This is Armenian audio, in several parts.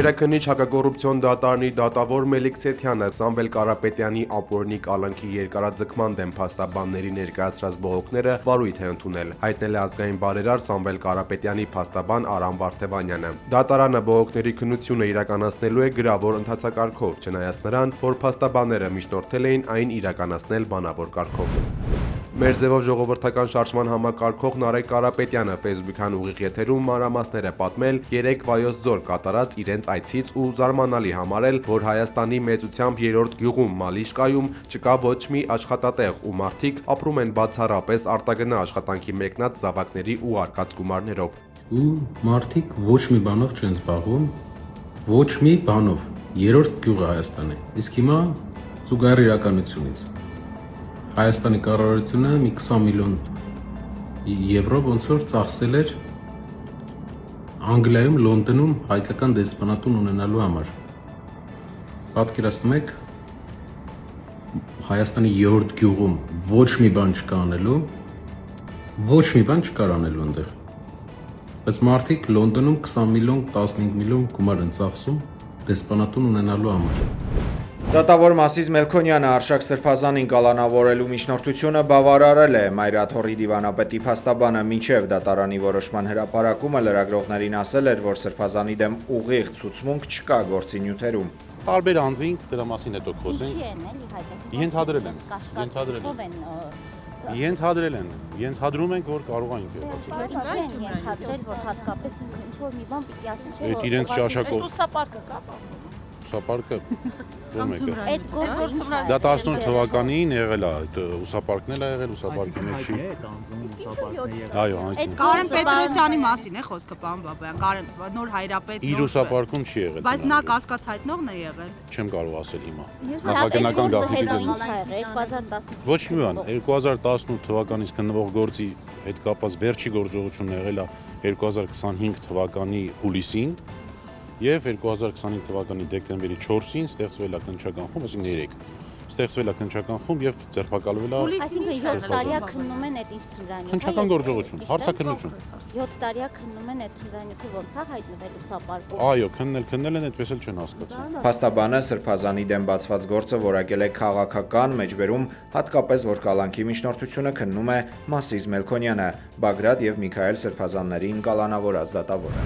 Վերաքննիչ հակակոռուպցիոն դատարանի դատավոր Մելիք Սեթյանը Սամվել Կարապետյանի ապօրինի կալանքի երկարաձգման դեմ փաստաբանների ներկայացրած բողոքները վարույթ է ընդունել, հայտնել է ազգային բարերար Սամվել Կարապետյանի փաստաբան Արամ Վարդևանյանը։ Դատարանը բողոքների քննությունը իրականացնելու է գրավոր ընթացակարգով, չնայած նրան, որ փաստաբանները միջնորդել էին այն իրականացնել բանավոր կարգով։ Մեր ձևով ժողովրդական շարժման համակարգող Նարեկ Կարապետյանը Facebook-յան ուղիղ եթերում մանրամասներ է պատմել 3 Վայոց ձոր կատարած իրենց այցից ու զարմանալի համարել, որ Հայաստանի մեծությամբ 3-րդ գյուղում Մալիշկայում չկա ոչ մի աշխատատեղ ու մարդիկ ապրում են բացառապես արտագնա աշխատանքի մեկնած զավակների ու արկած գումարներով։ Ու մարդիկ ոչ մի բանով չեն զբաղվում, ոչ մի բանով։ 3-րդ գյուղը Հայաստանի։ Իսկ հիմա զուգահեռ իրականությունից Հայաստանի կառավարությունը մի 20 միլիոն եվրո ոնց որ ծախսել էր Անգլիայում, Լոնդոնում հայկական դեսպանատուն ունենալու համար։ Պատկերացնում եք, Հայաստանի 3-րդ գյուղում ոչ մի բան չկա անելու, ոչ մի բան չկար անելու այնտեղ։ Բայց մարդիկ Լոնդոնում 20 միլիոն, 15 միլիոն գումար են ծախսում դեսպանատուն ունենալու համար։ Դատավոր Մասիս Մելքոնյանը Արշակ Սրբազանին կալանավորելու միջնորդությունը բավարարել է Մայրաթորի դիվանապետի փաստաբանը մինչև դատարանի որոշման հրապարակումը լրագրողներին ասել էր, որ Սրբազանի դեմ ուղիղ ցուցմունք չկա գործի նյութերում։ Տարբեր անձինք դրա մասին հետո խոսենք։ Ենթադրում ենք, որ կարող են եղած։ Բայց այն ենթադրել, որ հատկապես ինքը ինչ-որ մի բան պիտի ասեն, չէ՞։ Այդ իրենց շաշակով։ Ուսապարկը կա։ Ուսապարկը։ Այդ գործը Դա 18 թվականին եղել է, այդ ուսապարկն էլ ա եղել, ուսապարկի մեջ չի։ Այո, այդ Կարեն Պետրոսյանի մասին է խոսքը, պարոն Բաբայան, Կարեն նոր հայրապետ։ իր ուսապարկում չի եղել։ Բայց նա կասկած հայտնողն է եղել։ Չեմ կարող ասել հիմա։ նախագնական գաղտնի հետո դիզайн։ ինչ ա եղել 2018 Ոչ մի բան, 2018 թվականից քննվող գործի հետ կապված վերջի գործողությունն եղել է 2025 թվականի հուլիսին եւ 2025 թվականի դեկտեմբերի 4-ին ստեղծվել է քննչական խումբ, այսինքն 3 ստեղծվել է քննչական խումբ եւ ձերբակալվել է Այսինքն 7 տարիա քննում են այդ ինչ թմրանյութը։ քննչական գործողություն, հարցաքննություն։ 7 տարիա քննում են այդ թմրանյութը ոնց է հայտնվել ուսապարկում։ Այո, քննել են, այդպես էլ չեն հասկացել։ Փաստաբանը Սրբազանի դեմ բացված գործը որակել է քաղաքական, մեջբերում հատկապես որ կալանքի միջնորդությունը քննում է Մասիս Մելքոնյանը, Բագրատ եւ Միքայել Սրբազաններին կալանավորած դատավորը։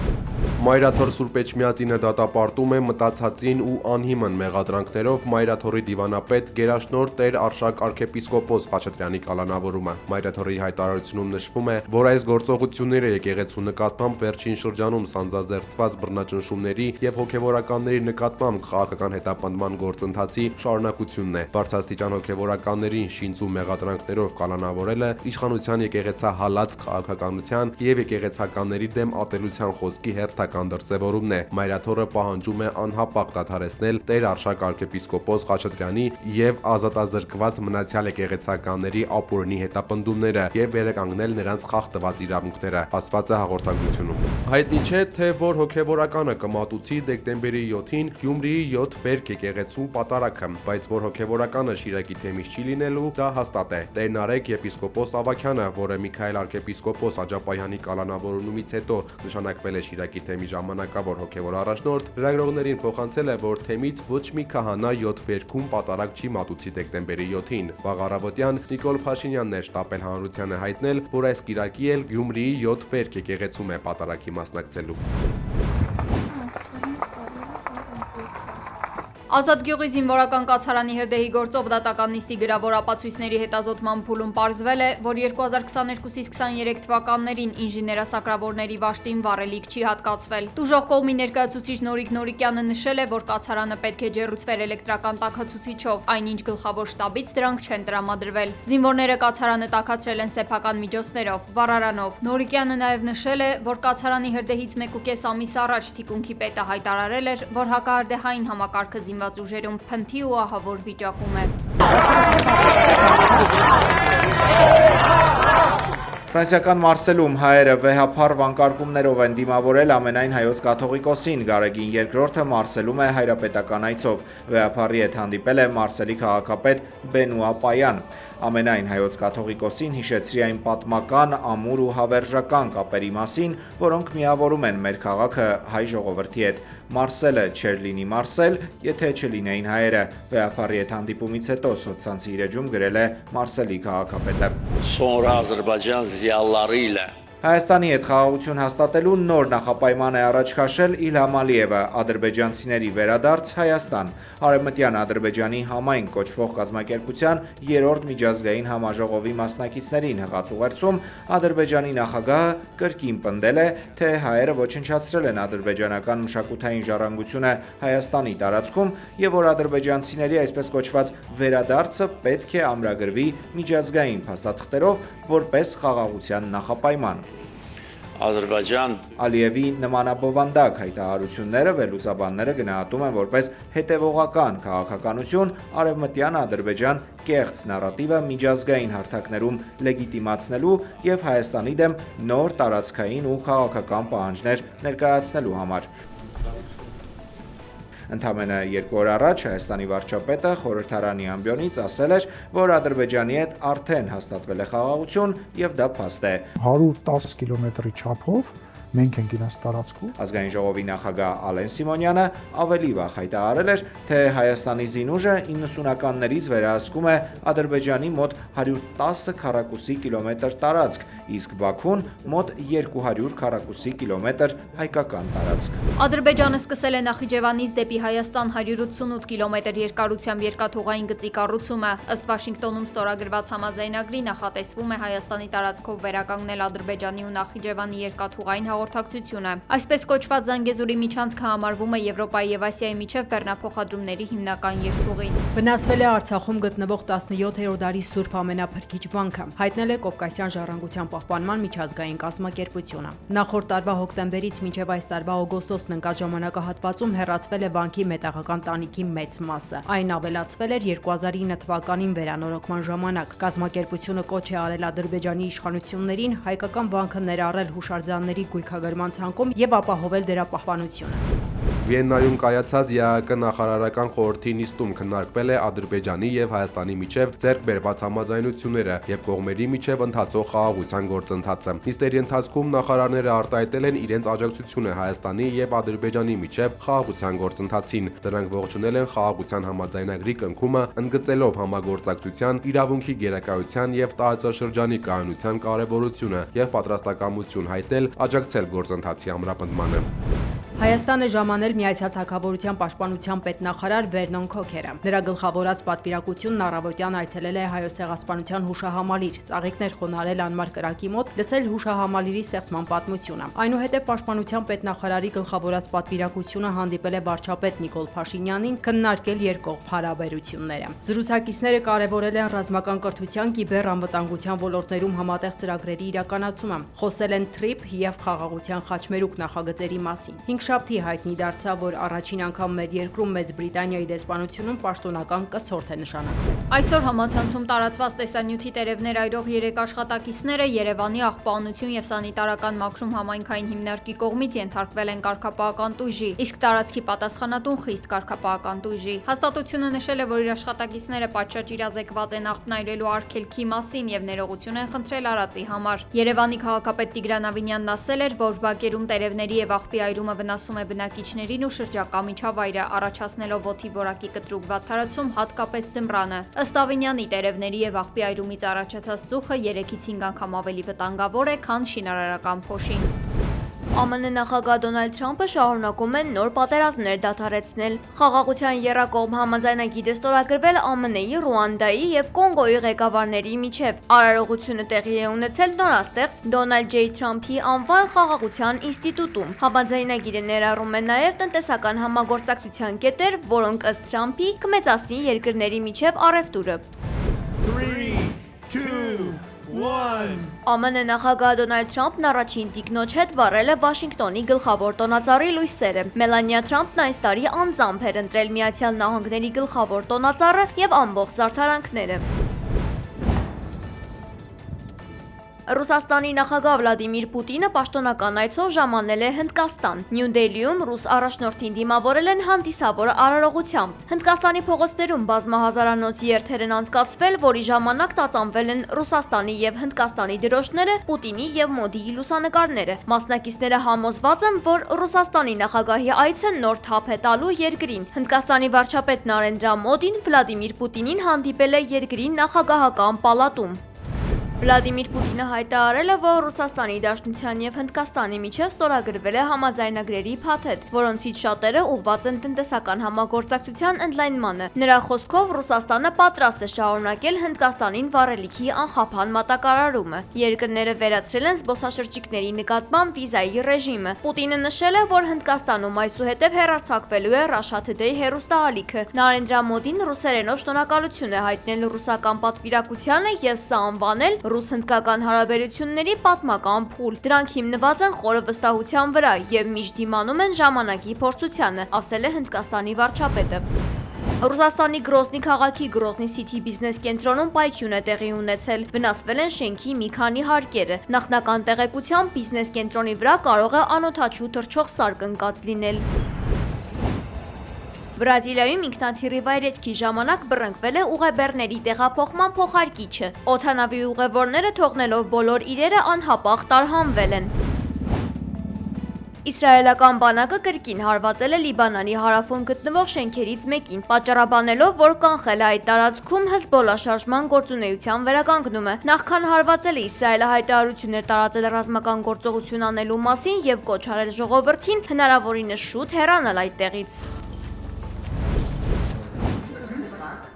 Մայրաթոր Սուրբ Էջմիածինը դատապարտում է մտածածին ու անհիմն մեղադրանքներով Մայրաթորի դիվանապետ Գերաշնորհ Տեր Արշակ arczepiskopos Խաչատրյանի կալանավորումը։ Մայրաթորի հայտարարությունում նշվում է, որ այս գործողությունները եկեղեցու նկատմամբ վերջին շրջանում սանձազերծված բռնաճնշումների եւ հոգեվորականների նկատմամբ քաղաքական հետապնդման գործընթացի շարունակությունն է։ Բարձրաստիճան հոգեվորականներին շինծու մեղադրանքներով կալանավորելը իշխանության եկեղեցահալած քաղաքականության եւ եկեղեցականների դեմ ատելության խոսքի հերթական դրսևորումն է։ Մայրաթորը պահանջում է անհապաղ դադարեցնել Տեր Արշակ arczepiskopos Խաչատրյանի եւ ազատազրկված մնացյալ եկեղեցականների ապօրինի հետապնդումները եւ վերականգնել նրանց խախտված իրավունքները, ասված է հաղորդագրությունում։ Հայտնի չէ, թե որ հոգեվորականը կմատուցի դեկտեմբերի 7-ին Գյումրիի 7 Բերք եկեղեցու պատարագը, բայց որ հոգեվորականը Շիրակի թեմից չի լինելու, դա հաստատ է։ Տեր Նարեկ եպիսկոպոս Ավագյանը, որը Միքայել arczepiskopos Աջապայանի կալանավորումից հետո նշանակվել է Շիրակի թեմի ժամանակավոր հոգեվոր առաջնորդ, լրագրողներին փոխանցել է, որ թեմից ոչ մի քահանա 7 Բերքում պատարագ չի մատուցի դեկտեմբերի 7-ին։ Վաղ առավոտյան Նիկոլ Փաշինյանն էր շտապել հանրությանը հայտնել, որ այս կիրակի էլ Գյումրիի 7 Բերք եկեղեցում է պատարագի մասնակցելու։ Ազատ գյուղի զինվորական կացարանի հրդեհի գործով դատական նիստի գրավոր ապացույցների հետազոտման փուլում պարզվել է, որ 2022-23 թվականներին ինժեներասակրավորների վաշտին վառելիք չի հատկացվել։ Տուժող կողմի ներկայացուցիչ Նորիկ Նորիկյանը նշել է, որ կացարանը պետք է ջեռուցվեր էլեկտրական տաքացուցիչով, այնինչ գլխավոր շտաբից դրանք չեն տրամադրվել։ Զինվորները կացարանը տաքացրել են սեփական միջոցներով, վառարանով։ Նորիկյանը նաև նշել է, որ կացարանի հրդեհից 1.5 ամիս առաջ թիկունքի պետը հայտարարել էր, որ հակահրդեհային համակարգը զինված ուժերում փնթի ու ահավոր վիճակում է։ Ֆրանսիական Մարսելում հայերը վեհափառ վանկարկումներով են դիմավորել ամենայն հայոց կաթողիկոսին, Գարեգին II-ը Մարսելում է հայրապետական այցով, վեհափառի հետ հանդիպել է Մարսելի քաղաքապետ Բենուա Պայան։ Ամենայն հայոց կաթողիկոսին հիշեցրի այն պատմական, ամուր ու հավերժական կապերի մասին, որոնք միավորում են մեր քաղաքը հայ ժողովրդի հետ։ Մարսելը չէր լինի Մարսել, եթե չլինեին հայերը։ Վեհապարի հետ հանդիպումից հետո սոցցանցի իր էջում գրել է Մարսելի քաղաքապետը։ Sonra Azərbaycan ziyalılarıyla Հայաստանի հետ խաղաղություն հաստատելու նոր նախապայման է առաջ քաշել Իլհամ Ալիևը, ադրբեջանցիների վերադարձ Հայաստան։ Արևմտյան Ադրբեջանի համայն կոչվող կազմակերպության 3-րդ միջազգային համաժողովի մասնակիցներին հղած ուղերձում Ադրբեջանի նախագահը կրկին պնդել է, թե հայերը ոչնչացրել են ադրբեջանական մշակութային ժառանգությունը Հայաստանի տարածքում եւ որ ադրբեջանցիների այսպես կոչված վերադարձը պետք է ամրագրվի միջազգային փաստաթղթերով որպես խաղաղության նախապայման։ Azərbaycan Ալիևի նմանաբովանդակ հայտարարությունները վերլուծաբանները գնահատում են որպես հետևողական քաղաքականություն արևմտյան Ադրբեջան կեղծ նարատիվը միջազգային հարթակներում լեգիտիմացնելու եւ Հայաստանի դեմ նոր տարածքային ու քաղաքական պահանջներ ներկայացնելու համար։ Ընդամենը 2 օր առաջ Հայաստանի վարչապետը խորհրդարանի ամբիոնից ասել էր, որ Ադրբեջանի հետ արդեն հաստատվել է խաղաղություն եւ դա փաստ է։ 110 կիլոմետրի չափով մենք ենք իրենց տարածքում։ Ազգային ժողովի նախագահ Ալեն Սիմոնյանը ավելի վաղ հայտարարել էր, թե Հայաստանի զինուժը 90-ականներից վերահսկում է Ադրբեջանի մոտ 110 քառակուսի կիլոմետր տարածք, իսկ Բաքուն մոտ 200 քառակուսի կիլոմետր հայկական տարածք։ Ադրբեջանը սկսել է Նախիջևանից դեպի Հայաստան 188 կիլոմետր երկարությամբ երկաթուղային գծի կառուցումը։ Ըստ Վաշինգտոնում ստորագրված համաձայնագրի նախատեսվում է Հայաստանի տարածքով վերականգնել Ադրբեջանի ու Նախիջևանի երկաթուղային հաղորդակցությունը։ Այսպես կոչված Զանգեզուրի միջանցքը համարվում է Եվրոպայի եւ Ասիայի միջև բեռնափոխադրումների հիմնական երթուղի։ Վնասվել է Արցախում գտնվող 17-րդ դարի Սուրբ ամենափրկիչ վանքը, հայտնել է Կովկասյան ժառանգության պահպանման միջազգային կազմակերպությունը։ Նախորդ տարվա հոկտեմբերից մինչև այս տարվա օգոստոսն ընկած ժամանակահատվածում հեռացվել է վանքի մետաղական տանիքի մեծ մասը։ Այն ավելացվել էր 2009 թվականին վերանորոգման ժամանակ։ Կազմակերպությունը կոչ է արել Ադրբեջանի իշխանություններին հայկական վանքը ներառել հուշարձանների գույքագրման ցանկում եւ ապահովել դրա պահպանությունը։ Վիեննայում կայացած ԵԱՀԿ նախարարական խորհրդի նիստում քննարկվել է Ադրբեջանի եւ Հայաստանի միջև ձեռք բերված համաձայնությունները եւ կողմերի միջև ընթացող խաղաղության գործընթացը։ Նիստերի ընթացքում նախարարները արտահայտել են իրենց աջակցությունը Հայաստանի եւ Ադրբեջանի միջև խաղաղության գործընթացին։ Դրանք ողջունել են խաղաղության համաձայնագրի կնքումը, ընդգծելով համագործակցության, իրավունքի գերակայության եւ տարածաշրջանի կայունության կարեւորությունը եւ պատրաստակամություն հայտնել աջակցել գործընթացի ամրապնդմանը։ Հայաստանը ժամանել Միացյալ Թագավորության պաշտպանության պետնախարար Վերնոն Քոքերը։ Նրա գլխավորած պատվիրակությունն առավոտյան այցելել է Հայոց ցեղասպանության հուշահամալիր, ծաղիկներ խոնարհել անմար կրակի մոտ, լսել հուշահամալիրի ստեղծման պատմությունը։ Այնուհետև պաշտպանության պետնախարարի գլխավորած պատվիրակությունը հանդիպել է վարչապետ Նիկոլ Փաշինյանին, քննարկել երկկողմ հարաբերությունները։ Զրուցակիցները կարևորել են ռազմական կրթության, կիբեռանվտանգության ոլորտներում համատեղ ծրագրերի իրականացումը, խոսել են թրիփ եւ խաղաղության խաչմերուկ նախագծերի մասին։ Շաբթի հայտնի դարձավ, որ առաջին անգամ մեր երկրում Մեծ Բրիտանիայի դեսպանությունում պաշտոնական կցորդ է նշանակվել։ Այսօր համացանցում տարածված տեսանյութի տերևներ այրող 3 աշխատակիցները Երևանի աղբանություն եւ սանիտարական մաքրում համայնքային հիմնարկի կողմից ենթարկվել են կարգապահական տուժի, իսկ տարածքի պատասխանատուն խիստ կարգապահական տուժի։ Հաստատությունը նշել է, որ իր աշխատակիցները պատշաճ իրազեկված են աղբն այրելու արգելքի մասին եւ ներողություն են խնդրել արածի համար։ Երևանի քաղաքապետ Տիգրան Ավինյանն ասել էր, որ բակերում տերևների եւ աղբի այրումը վնասում է բնակիչներին ու շրջակա միջավայրը, առաջացնելով օդի որակի կտրուկ վատթարացում, հատկապես ձմռանը։ Ըստ Ավինյանի, տերևների եւ աղբի այրումից առաջացած ծուխը 3-ից 5 անգամ ավելի վտանգավոր է, քան շինարարական փոշին։ ԱՄՆ նախագահ Դոնալդ Թրամփը շարունակում է նոր պատերազմներ դադարեցնել։ Խաղաղության եռակողմ համաձայնագիր է ստորագրվել ԱՄՆ-ի, Ռուանդայի եւ Կոնգոյի ղեկավարների միջև։ Արարողությունը տեղի է ունեցել նորաստեղծ Դոնալդ Ջեյ Թրամփի անվան խաղաղության ինստիտուտում։ Համաձայնագիրը ներառում է նաեւ տնտեսական համագործակցության կետեր, որոնք ըստ Թրամփի կմեծացնի երկրների միջև առևտուրը։ 3, 2, 1 ԱՄՆ նախագահ Դոնալդ Թրամփն առաջին տիկնոջ հետ վառել է Վաշինգտոնի գլխավոր տոնածառի լույսերը։ Մելանիա Թրամփն այս տարի անձամբ էր ընտրել Միացյալ Նահանգների գլխավոր տոնածառը եւ ամբողջ զարդարանքները։ Ռուսաստանի նախագահ Վլադիմիր Պուտինը պաշտոնական այցով ժամանել է Հնդկաստան։ Նյու Դելիում ռուս առաջնորդին դիմավորել են հանդիսավոր արարողությամբ։ Հնդկաստանի փողոցներում բազմահազարանոց երթեր են անցկացվել, որի ժամանակ ծածանվել են Ռուսաստանի եւ Հնդկաստանի դրոշները, Պուտինի եւ Մոդիի լուսանկարները։ Մասնակիցները համոզված են, որ Ռուսաստանի նախագահի այցը նոր թափ է տալու երկրին։ Հնդկաստանի վարչապետ Նարենդրա Մոդին Վլադիմիր Պուտինին հանդիպել է երկրի նախագահական պալատում։ Վլադիմիր Պուտինը հայտարարել է, որ Ռուսաստանի Դաշնության եւ Հնդկաստանի միջև ստորագրվել է համաձայնագրերի փաթեթ, որոնցից շատերը ուղղված են տնտեսական համագործակցության ընդլայնմանը։ Նրա խոսքով Ռուսաստանը պատրաստ է շարունակել Հնդկաստանին վառելիքի անխափան մատակարարումը։ Երկրները վերացրել են զբոսաշրջիկների նկատմամբ վիզայի ռեժիմը։ Պուտինը նշել է, որ Հնդկաստանում այսուհետև հեռարձակվելու է Russia Today հեռուստաալիքը։ Նարենդրա Մոդին ռուսերենով շնորհակալություն է հայտնել ռուսական պատվիրակությանը եւ սա անվանել ռուս-հնդկական հարաբերությունների պատմական փուլ։ Դրանք հիմնված են խորը վստահության վրա եւ միշտ դիմանում են ժամանակի փորձությանը, ասել է Հնդկաստանի վարչապետը։ Ռուսաստանի Գրոզնի քաղաքի Գրոզնի City բիզնես կենտրոնում պայթյուն է տեղի ունեցել։ Վնասվել են շենքի մի քանի հարկերը։ Նախնական տեղեկությամբ բիզնես կենտրոնի վրա կարող է անօդաչու թռչող սարք ընկած լինել։ Բրազիլիայում ինքնաթիռի վայրեջքի ժամանակ բռնկվել է ուղեբեռների տեղափոխման փոխարկիչը։ Օդանավի ուղևորները թողնելով բոլոր իրերը անհապաղ տարհանվել են։ Իսրայելական բանակը կրկին հարվածել է Լիբանանի հարավում գտնվող շենքերից մեկին, պատճառաբանելով, որ կանխել է այդ տարածքում Հեզբոլլա շարժման գործունեության վերականգնումը։ Նախքան հարվածելը Իսրայելը հայտարարություններ տարածել ռազմական գործողություն անելու մասին եւ կոչ արել ժողովրդին հնարավորինս շուտ հեռանալ այդտեղից։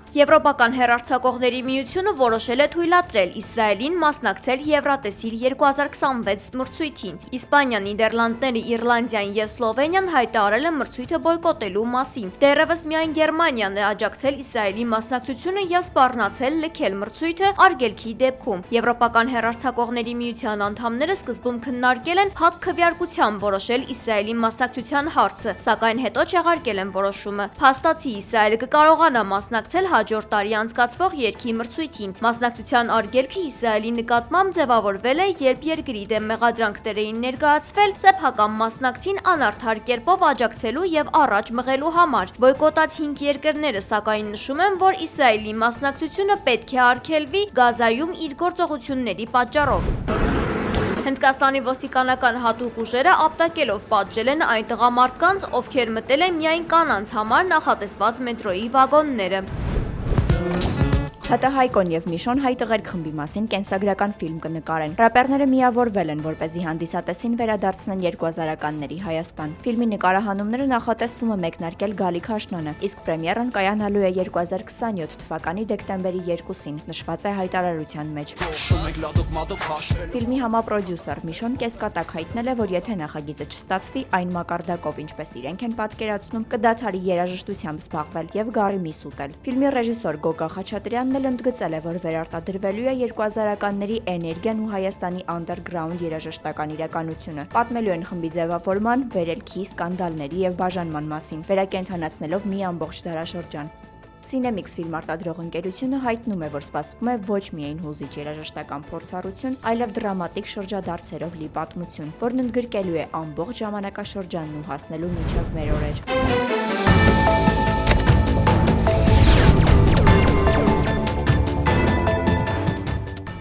Եվրոպական հեռարձակողների միությունը որոշել է թույլատրել Իսրայելին մասնակցել Եվրատեսիլ 2026 մրցույթին։ Իսպանիան, Նիդերլանդները, Իռլանդիան եւ Սլովենիան հայտարարել են մրցույթը բոյկոտելու մասին։ Դեռևս միայն Գերմանիան է աջակցել Իսրայելի մասնակցությունը եւ սպառնացել լքել մրցույթը արգելքի դեպքում։ Եվրոպական հեռարձակողների միության անդամները սկզբում քննարկել են հատ քվեարկությամբ որոշել Իսրայելի մասնակցության հարցը, սակայն հետո չեղարկել են որոշումը։ Փաստացի Իսրայելը կկարողանա մասնակցել հաջորդ տարի անցկացվող երգի մրցույթին։ Մասնակցության արգելքը Իսրայելի նկատմամբ ձևավորվել է, երբ երկրի դեմ մեղադրանքներ էին ներկայացվել սեփական մասնակցին անարդար կերպով աջակցելու եւ առաջ մղելու համար։ Բոյկոտած 5 երկրները սակայն նշում են, որ Իսրայելի մասնակցությունը պետք է արգելվի Գազայում իր գործողությունների պատճառով։ Հնդկաստանի ոստիկանական հատուկ ուժերը ապտակելով պատժել են այն տղամարդկանց, ովքեր մտել են միայն կանանց համար նախատեսված մետրոյի վագոնները։ ՀՏ Հայկոն եւ Միշոն հայ տղեր խմբի մասին կենսագրական ֆիլմ կնկարեն։ Ռապերները միավորվել են, որպեսզի հանդիսատեսին վերադարձնեն 2000-ականների Հայաստան։ Ֆիլմի նկարահանումները նախատեսվում է մեկնարկել գալիք աշնանը, իսկ պրեմիերան կայանալու է 2027 թվականի դեկտեմբերի 2-ին, նշված է հայտարարության մեջ։ Ֆիլմի համապրոդյուսեր Միշոն կեսկատակ հայտնել է, որ եթե նախագիծը չստացվի այն մակարդակով, ինչպես իրենք են պատկերացնում, կդադարի երաժշտությամբ զբաղվել եւ գառի միս ուտել։ Ֆիլմի ռեժիսոր Գոգա Խաչատրյանն ընդգծել է, որ վերարտադրվելու է 2000-ականների էներգիան ու Հայաստանի անդերգրաունդ երաժշտական իրականությունը։ Պատմելու են խմբի ձևավորման, վերելքի, սկանդալների եւ բաժանման մասին, վերակենդանացնելով մի ամբողջ դարաշրջան։ Cinemix ֆիլմ արտադրող ընկերությունը հայտնում է, որ սպասվում է ոչ միայն հուզիչ երաժշտական փորձառություն, այլև դրամատիկ շրջադարձերով լի պատմություն, որն ընդգրկելու է ամբողջ ժամանակաշրջանն ու հասնելու մինչև մեր օրեր։